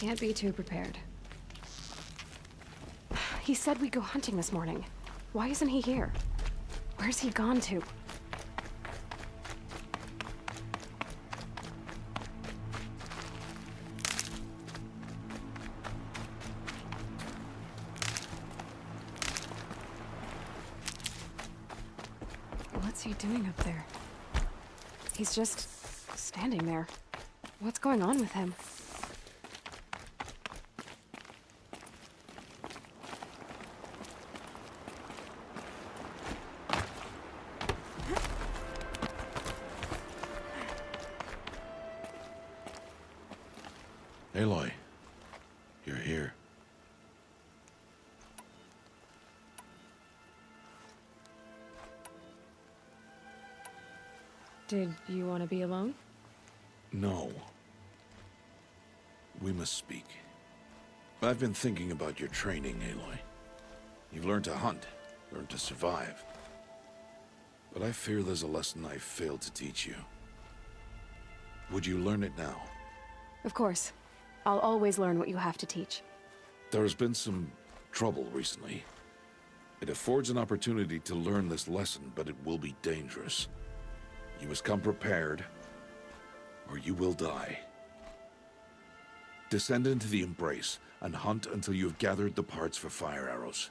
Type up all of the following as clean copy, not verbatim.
Can't be too prepared. He said we'd go hunting this morning. Why isn't he here? Where's he gone to? What's he doing up there? He's just standing there. What's going on with him? Aloy, you're here. Did you want to be alone? No. We must speak. I've been thinking about your training, Aloy. You've learned to hunt, learned to survive. But I fear there's a lesson I failed to teach you. Would you learn it now? Of course. I'll always learn what you have to teach. There has been some trouble recently. It affords an opportunity to learn this lesson, but it will be dangerous. You must come prepared, or you will die. Descend into the Embrace, and hunt until you have gathered the parts for fire arrows.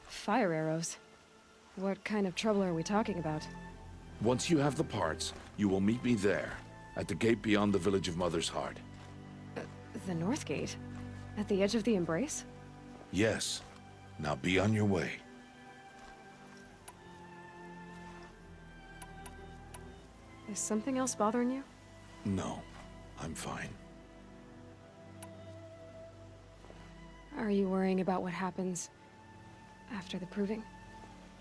Fire arrows? What kind of trouble are we talking about? Once you have the parts, you will meet me there, at the gate beyond the village of Mother's Heart. The North Gate? At the edge of the Embrace? Yes. Now be on your way. Is something else bothering you? No, I'm fine. Are you worrying about what happens after the proving?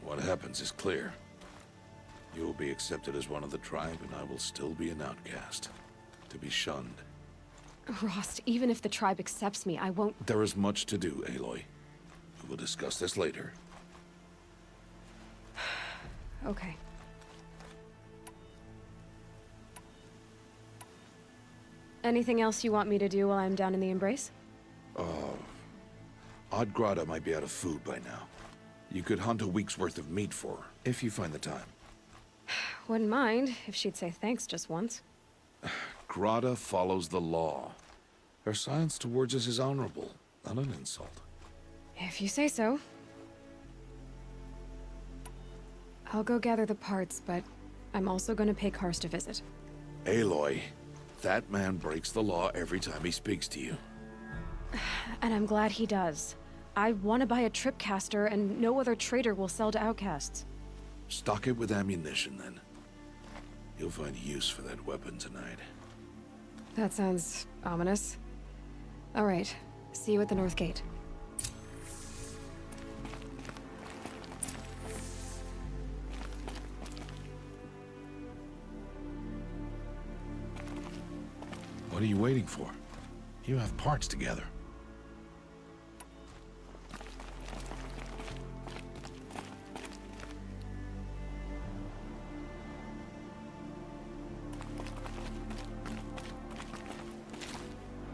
What happens is clear. You will be accepted as one of the tribe, and I will still be an outcast. To be shunned. Rost, even if the tribe accepts me, I won't... There is much to do, Aloy. We will discuss this later. Okay. Anything else you want me to do while I'm down in the Embrace? Oddgrada might be out of food by now. You could hunt a week's worth of meat for her, if you find the time. Wouldn't mind if she'd say thanks just once. Grada follows the law. Her silence towards us is honorable, not an insult. If you say so. I'll go gather the parts, but I'm also gonna pay Karst a visit. Aloy, that man breaks the law every time he speaks to you. And I'm glad he does. I want to buy a tripcaster, and no other trader will sell to outcasts. Stock it with ammunition, then. You'll find use for that weapon tonight. That sounds ominous. All right. See you at the North Gate. What are you waiting for? You have parts together.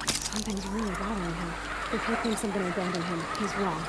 Something's really bothering him. If he thinks I'm gonna abandon him, he's wrong.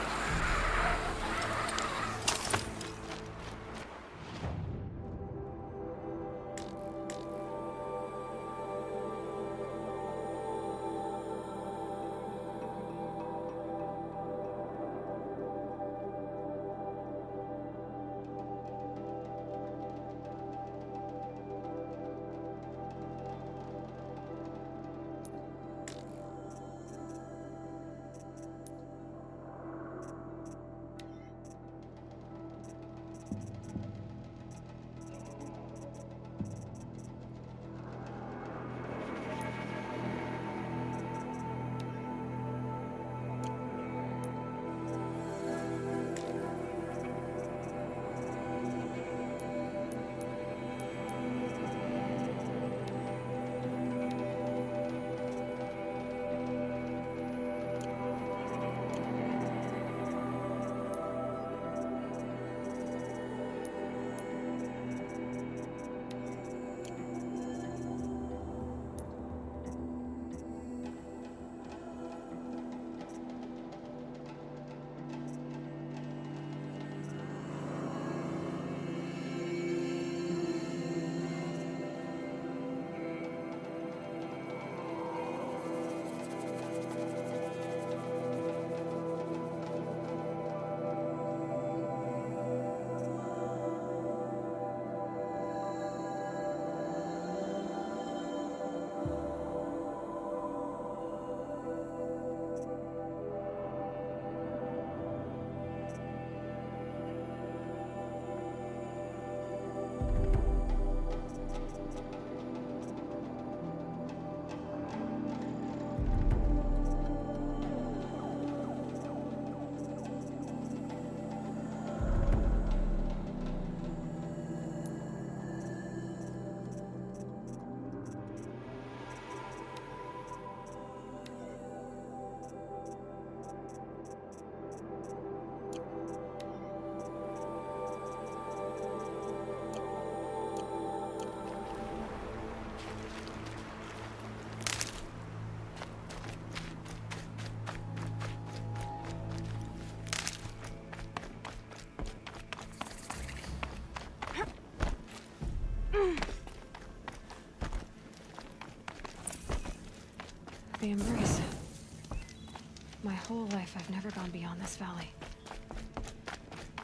whole life, I've never gone beyond this valley.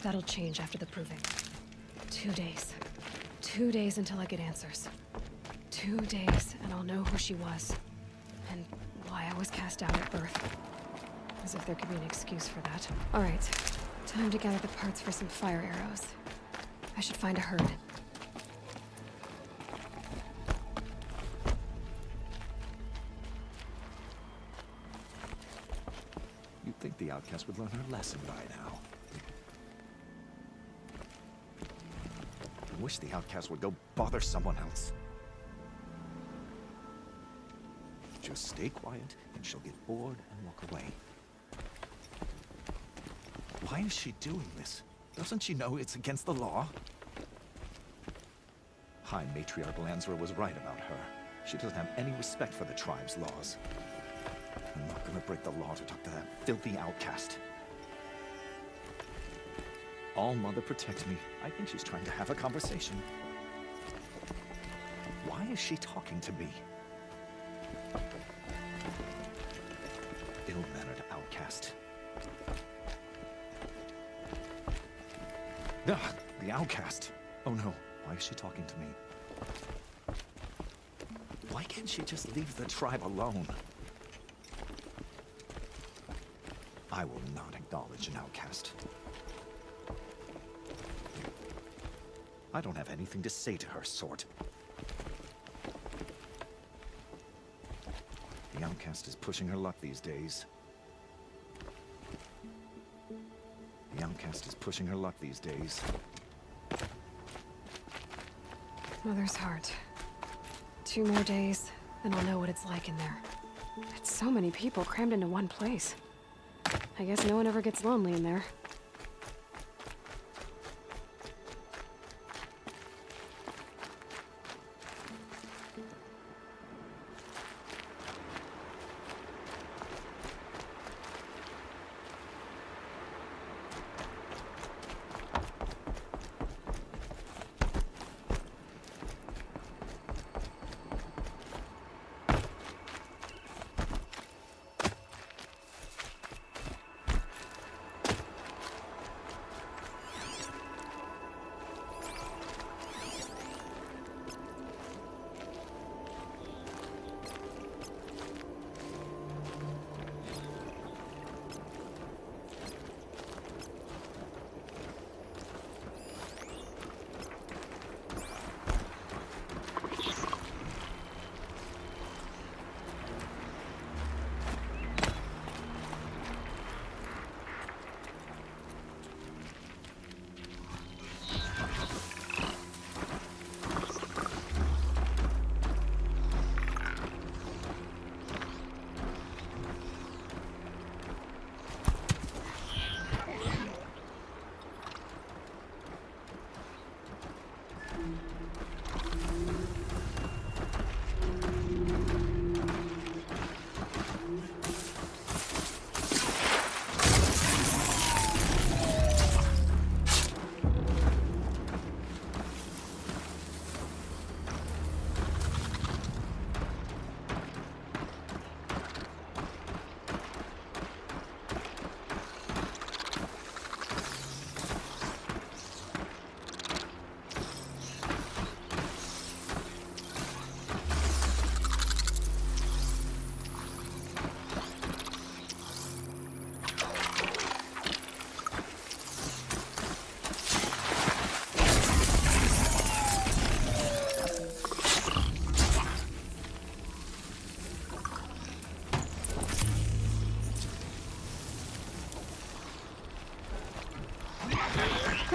That'll change after the proving. 2 days. 2 days until I get answers. 2 days, and I'll know who she was. And why I was cast out at birth. As if there could be an excuse for that. Alright, time to gather the parts for some fire arrows. I should find a herd. You'd think the outcast would learn her lesson by now. I wish the outcast would go bother someone else. Just stay quiet, and she'll get bored and walk away. Why is she doing this? Doesn't she know it's against the law? High Matriarch Lansra was right about her. She doesn't have any respect for the tribe's laws. I'm not gonna break the law to talk to that filthy outcast. All Mother protect me. I think she's trying to have a conversation. Why is she talking to me? Ill-mannered outcast. Ugh, the outcast. Oh no, why is she talking to me? Why can't she just leave the tribe alone? I will not acknowledge an outcast. I don't have anything to say to her, Sort. The outcast is pushing her luck these days. The outcast is pushing her luck these days. Mother's heart. 2 more days, and I'll know what it's like in there. It's so many people crammed into one place. I guess no one ever gets lonely in there.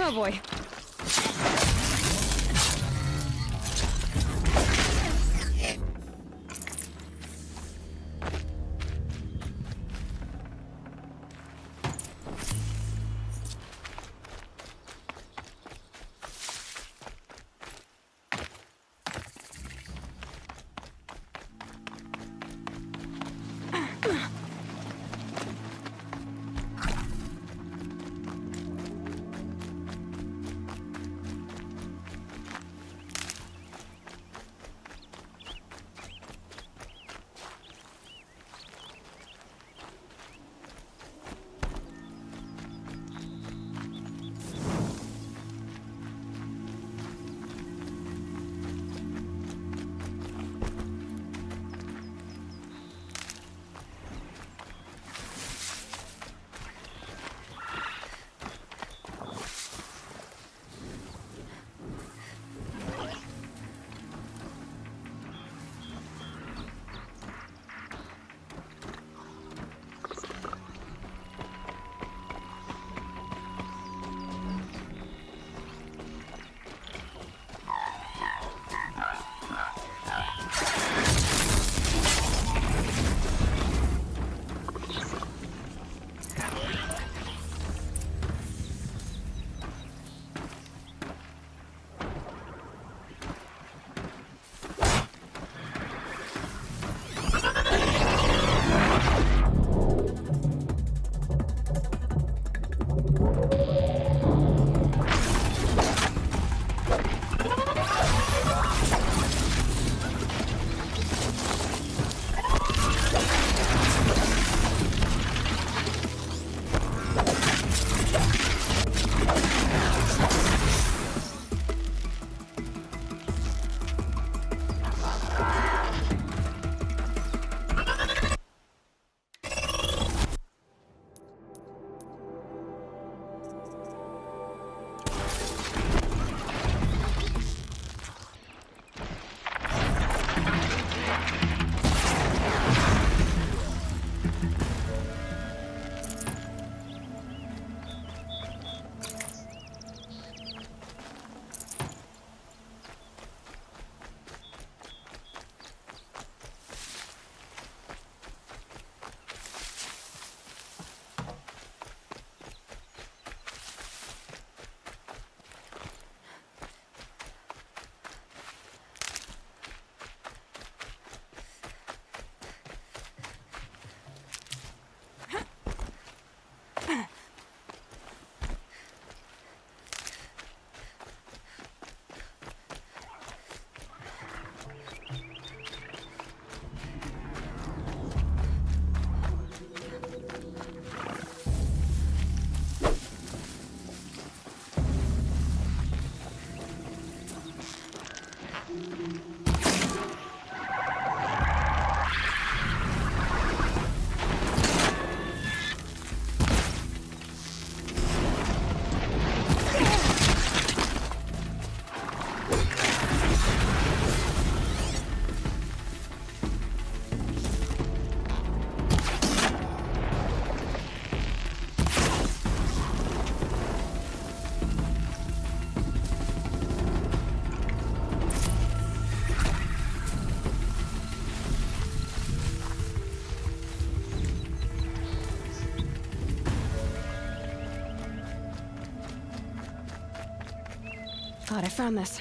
Oh boy. Glad I found this.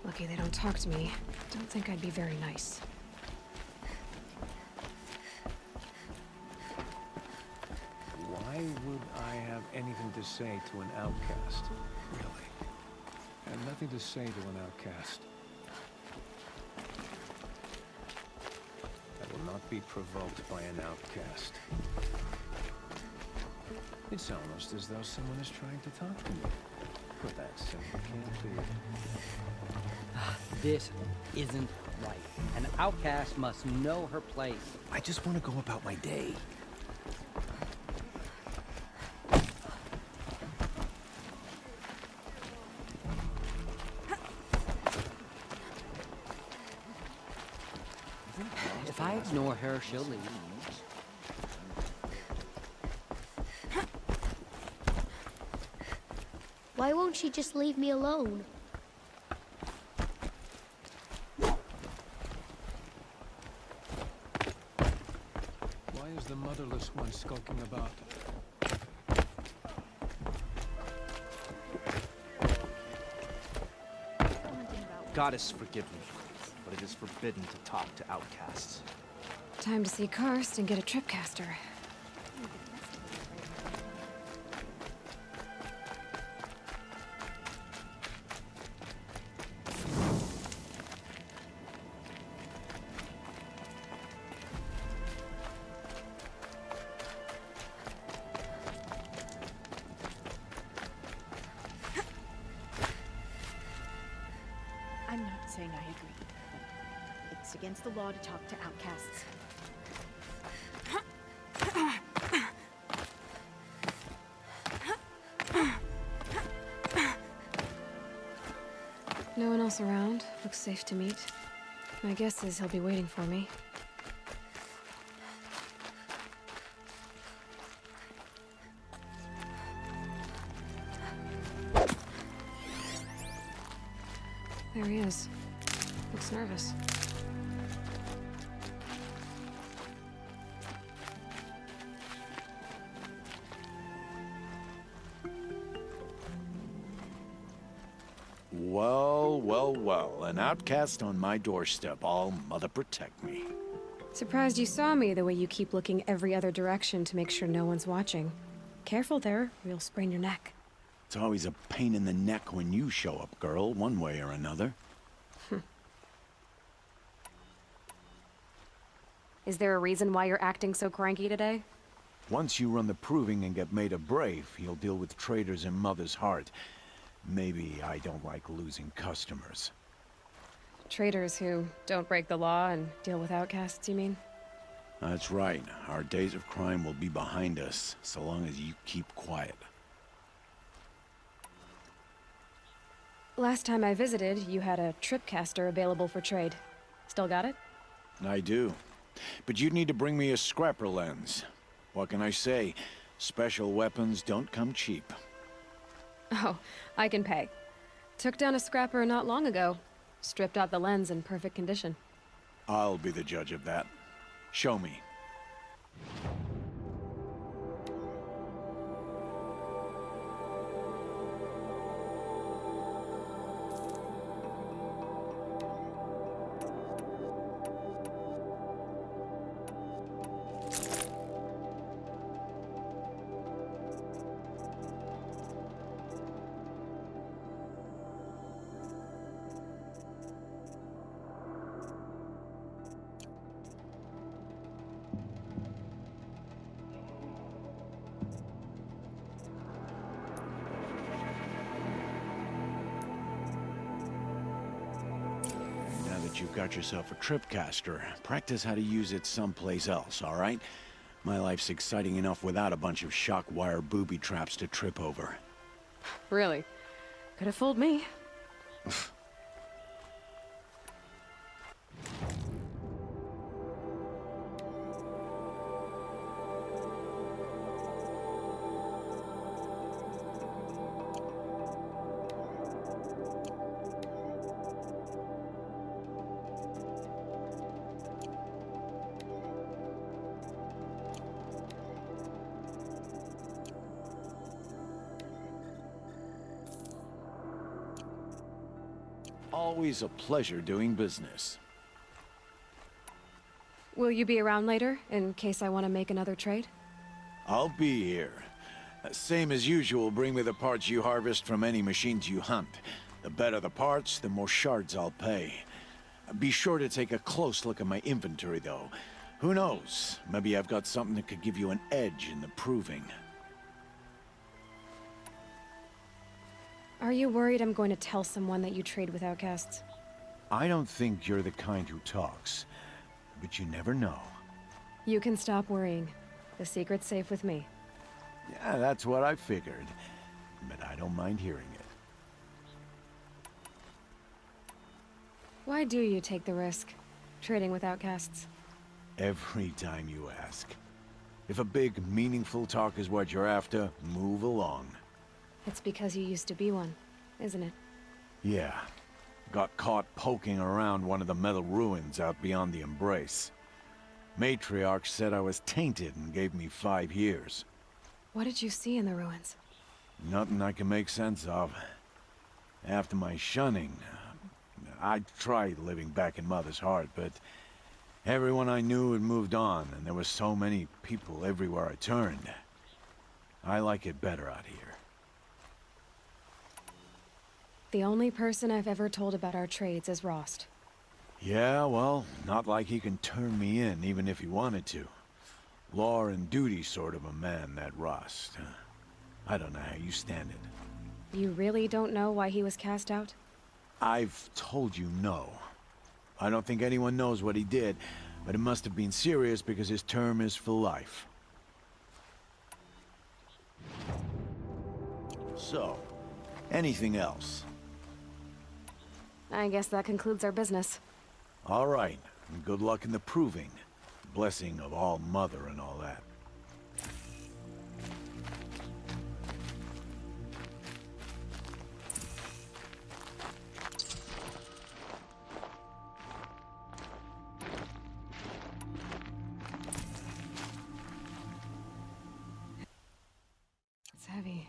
Lucky they don't talk to me. Don't think I'd be very nice. Why would I have anything to say to an outcast? Really? I have nothing to say to an outcast. I will not be provoked by an outcast. It's almost as though someone is trying to talk to me. But that simply can't be. This isn't right. An outcast must know her place. I just want to go about my day. If I ignore her, she'll leave. Why won't she just leave me alone? Why is the motherless one skulking about? Goddess, forgive me, but it is forbidden to talk to outcasts. Time to see Karst and get a tripcaster. I'm not saying I agree. It's against the law to talk to outcasts. No one else around. Looks safe to meet. My guess is he'll be waiting for me. There he is. Looks nervous. Well, well, well. An outcast on my doorstep. All mother protect me. Surprised you saw me the way you keep looking every other direction to make sure no one's watching. Careful there, or you'll sprain your neck. It's always a pain in the neck when you show up, girl, one way or another. Is there a reason why you're acting so cranky today? Once you run the proving and get made a brave, you'll deal with traitors in Mother's heart. Maybe I don't like losing customers. Traitors who don't break the law and deal with outcasts, you mean? That's right. Our days of crime will be behind us, so long as you keep quiet. Last time I visited, you had a tripcaster available for trade. Still got it? I do. But you'd need to bring me a scrapper lens. What can I say? Special weapons don't come cheap. Oh, I can pay. Took down a scrapper not long ago. Stripped out the lens in perfect condition. I'll be the judge of that. Show me. that you've got yourself a tripcaster, practice how to use it someplace else, all right? My life's exciting enough without a bunch of shock wire booby traps to trip over. Really? Could have fooled me. Always a pleasure doing business. Will you be around later, in case I want to make another trade? I'll be here. Same as usual, bring me the parts you harvest from any machines you hunt. The better the parts, the more shards I'll pay. Be sure to take a close look at my inventory, though. Who knows? Maybe I've got something that could give you an edge in the proving. Are you worried I'm going to tell someone that you trade with outcasts? I don't think you're the kind who talks, but you never know. You can stop worrying. The secret's safe with me. Yeah, that's what I figured, but I don't mind hearing it. Why do you take the risk, trading with outcasts? Every time you ask. If a big, meaningful talk is what you're after, move along. It's because you used to be one, isn't it? Yeah. Got caught poking around one of the metal ruins out beyond the Embrace. Matriarch said I was tainted and gave me 5 years. What did you see in the ruins? Nothing I can make sense of. After my shunning, I tried living back in Mother's heart, but everyone I knew had moved on, and there were so many people everywhere I turned. I like it better out here. The only person I've ever told about our trades is Rost. Yeah, well, not like he can turn me in, even if he wanted to. Law and duty sort of a man, that Rost. I don't know how you stand it. You really don't know why he was cast out? I've told you no. I don't think anyone knows what he did, but it must have been serious because his term is for life. So, anything else? I guess that concludes our business. All right, and good luck in the proving. Blessing of All Mother and all that. It's heavy.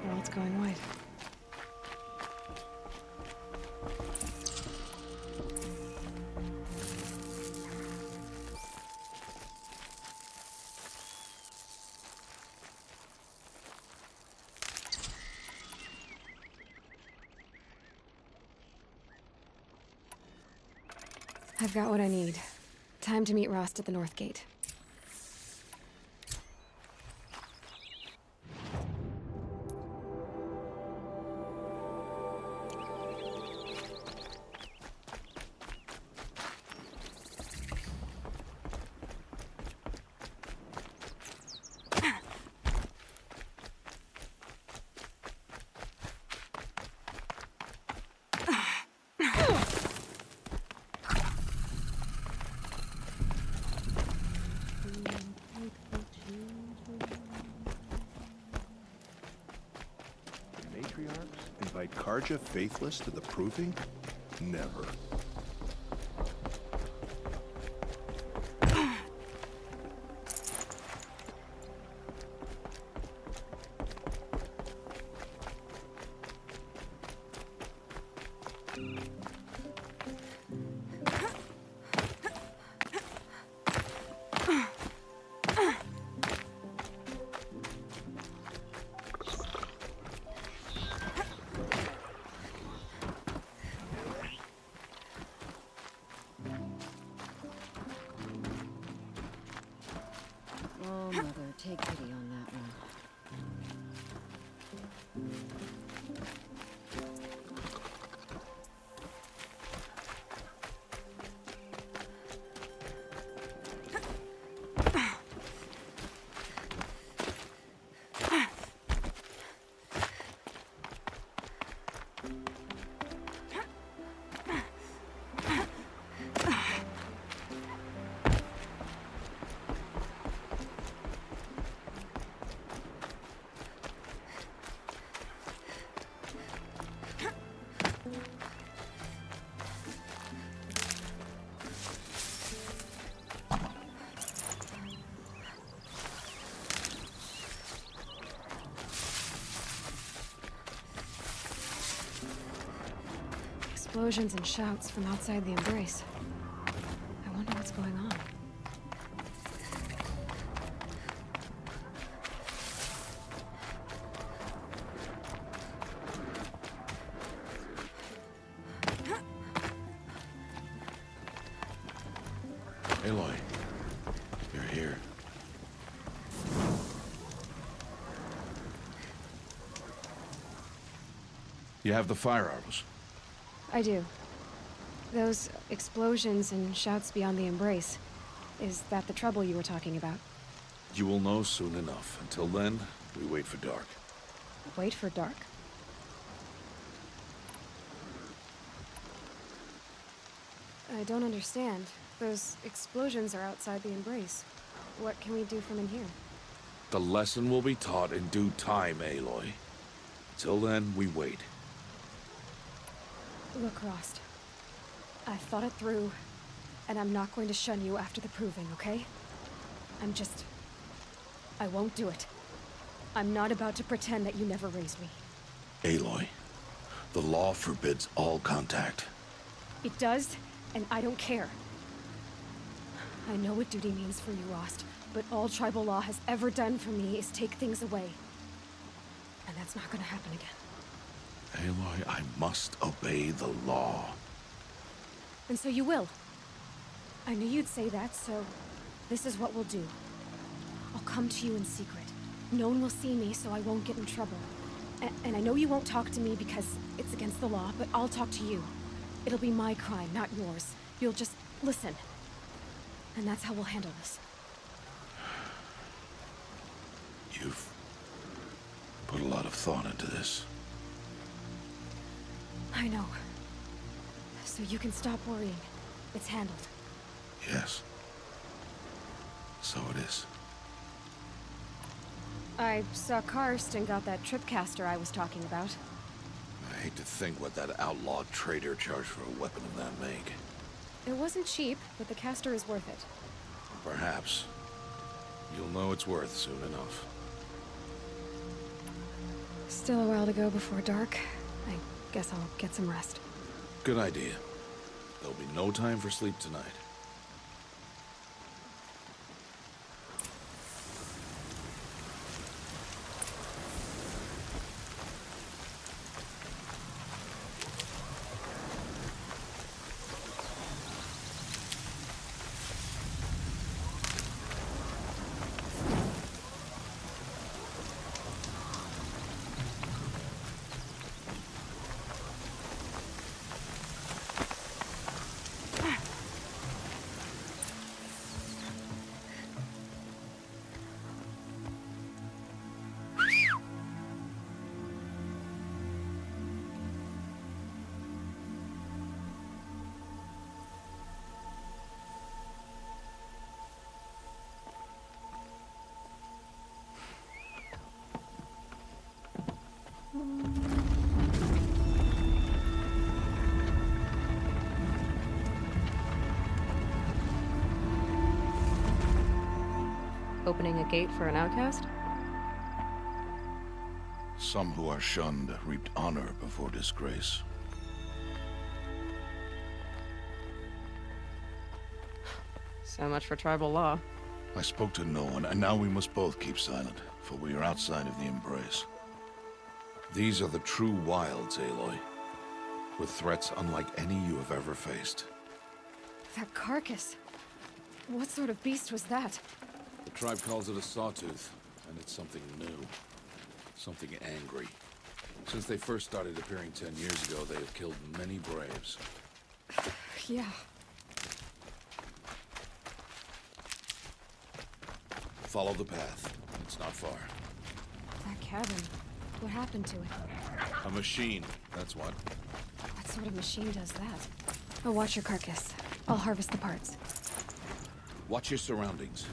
Well, it's going wide. I've got what I need. Time to meet Rost at the North Gate. Matriarchs invite Karja Faithless to the proving? Never. explosions and shouts from outside the embrace. I wonder what's going on. Aloy, you're here. You have the fire arrows. I do. Those explosions and shouts beyond the embrace. Is that the trouble you were talking about? You will know soon enough. Until then, we wait for dark. Wait for dark? I don't understand. Those explosions are outside the embrace. What can we do from in here? The lesson will be taught in due time, Aloy. Till then, we wait. Look, Rost. I've thought it through, and I'm not going to shun you after the proving, okay? I won't do it. I'm not about to pretend that you never raised me. Aloy, the law forbids all contact. It does, and I don't care. I know what duty means for you, Rost, but all tribal law has ever done for me is take things away. And that's not gonna happen again. Aloy, I must obey the law. And so you will. I knew you'd say that, so this is what we'll do. I'll come to you in secret. No one will see me, so I won't get in trouble. And I know you won't talk to me because it's against the law, but I'll talk to you. It'll be my crime, not yours. You'll just listen. And that's how we'll handle this. You've put a lot of thought into this. I know. So you can stop worrying. It's handled. Yes. So it is. I saw Karst and got that tripcaster I was talking about. I hate to think what that outlaw trader charged for a weapon of that make. It wasn't cheap, but the caster is worth it. Perhaps. You'll know it's worth soon enough. Still a while to go before dark. I guess I'll get some rest. Good idea. There'll be no time for sleep tonight. Opening a gate for an outcast? Some who are shunned reaped honor before disgrace. So much for tribal law. I spoke to no one, and now we must both keep silent, for we are outside of the embrace. These are the true wilds, Aloy, with threats unlike any you have ever faced. That carcass. What sort of beast was that? The tribe calls it a sawtooth, and it's something new. Something angry. Since they first started appearing 10 years ago, they have killed many braves. Yeah. Follow the path. It's not far. That cabin. What happened to it? A machine, that's what. What sort of machine does that? I'll watch your carcass. I'll harvest the parts. Watch your surroundings.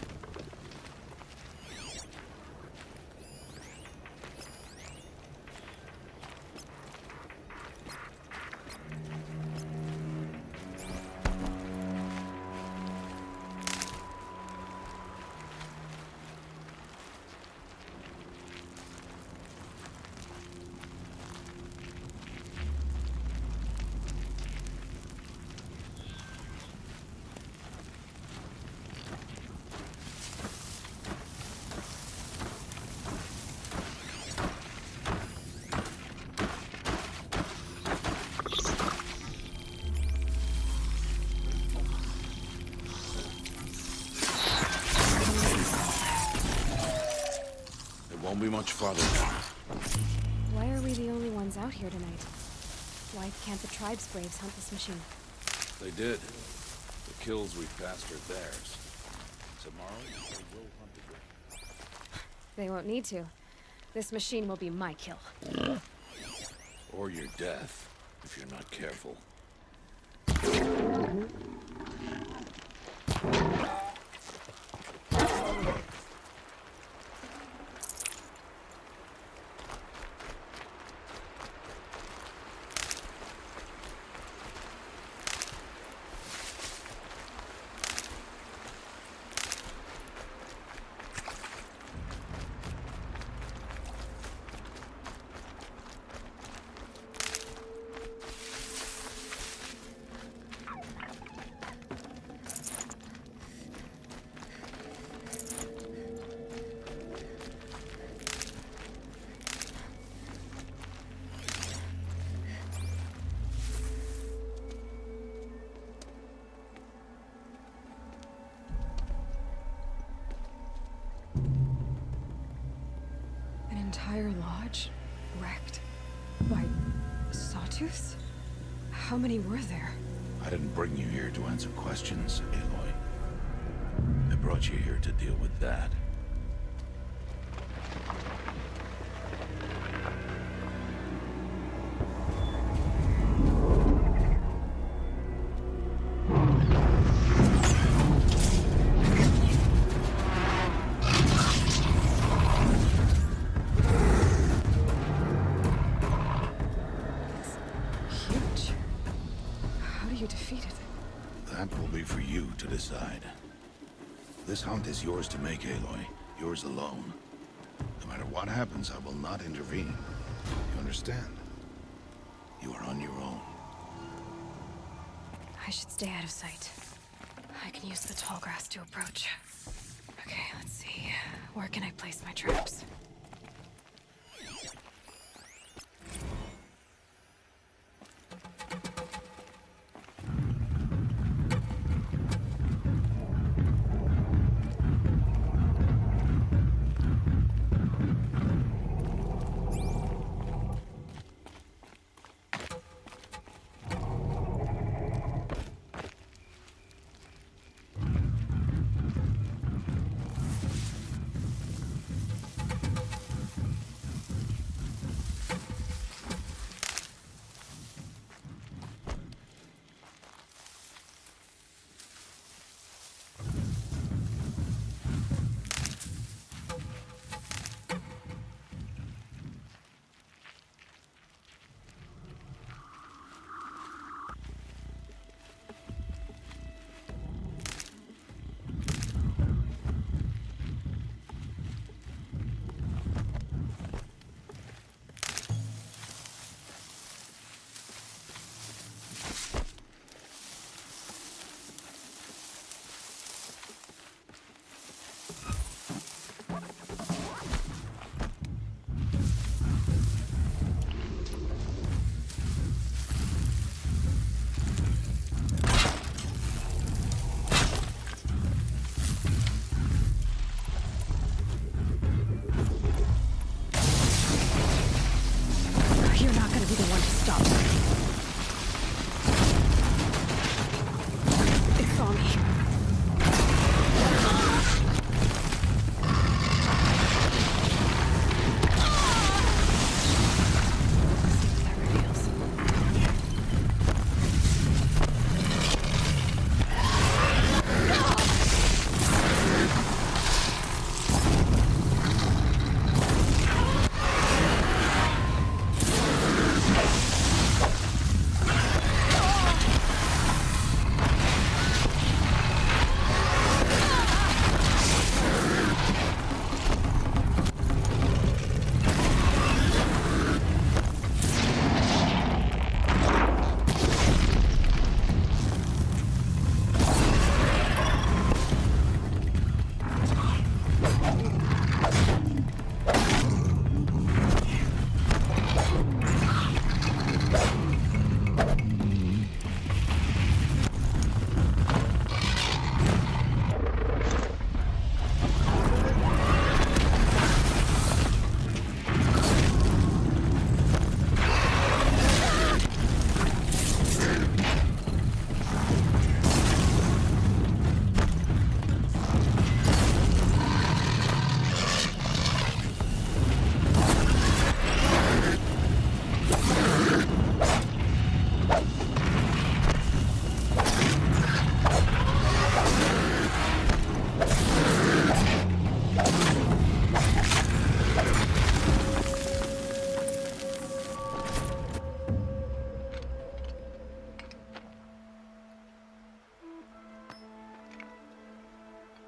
be much farther down. Why are we the only ones out here tonight? Why can't the tribe's braves hunt this machine? They did. The kills we passed are theirs. Tomorrow, they will hunt again. They won't need to. This machine will be my kill. Or your death, if you're not careful. An entire lodge? Wrecked? By sawtooths? How many were there? I didn't bring you here to answer questions, Aloy. I brought you here to deal with that. Huge. How do you defeat it? That will be for you to decide. This hunt is yours to make, Aloy. Yours alone. No matter what happens, I will not intervene. You understand? You are on your own. I should stay out of sight. I can use the tall grass to approach. Okay, let's see. Where can I place my traps? You're not gonna be the one to stop me. It's on me. Let's see what that reveals.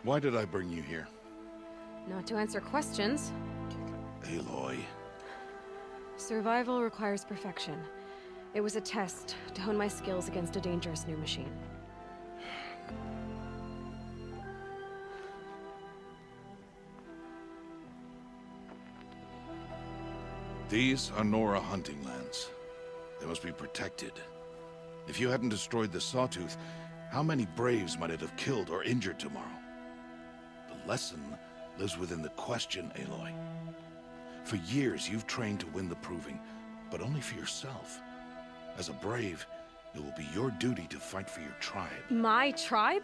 Why did I bring you here? Not to answer questions. Aloy. Survival requires perfection. It was a test to hone my skills against a dangerous new machine. These are Nora hunting lands. They must be protected. If you hadn't destroyed the Sawtooth, how many Braves might it have killed or injured tomorrow? The lesson lives within the question, Aloy. For years, you've trained to win the Proving, but only for yourself. As a Brave, it will be your duty to fight for your tribe. My tribe?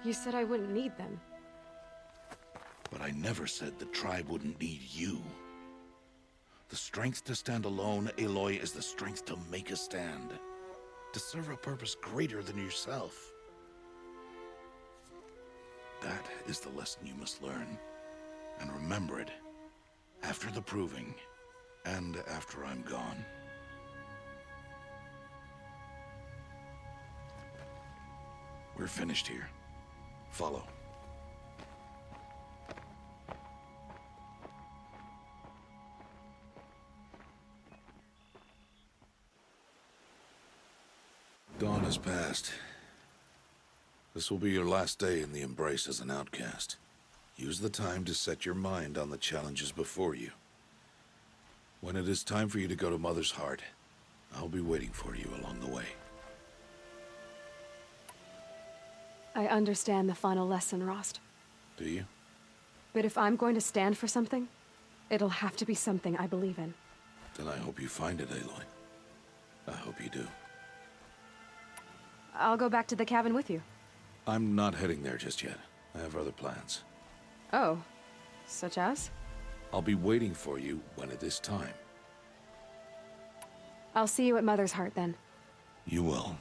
You said I wouldn't need them. But I never said the tribe wouldn't need you. The strength to stand alone, Aloy, is the strength to make a stand. To serve a purpose greater than yourself. That is the lesson you must learn. And remember it. After the Proving. And after I'm gone. We're finished here. Follow. Dawn has passed. This will be your last day in the Embrace as an outcast. Use the time to set your mind on the challenges before you. When it is time for you to go to Mother's Heart, I'll be waiting for you along the way. I understand the final lesson, Rost. Do you? But if I'm going to stand for something, it'll have to be something I believe in. Then I hope you find it, Aloy. I hope you do. I'll go back to the cabin with you. I'm not heading there just yet. I have other plans. Oh, such as? I'll be waiting for you when it is time. I'll see you at Mother's Heart then. You will.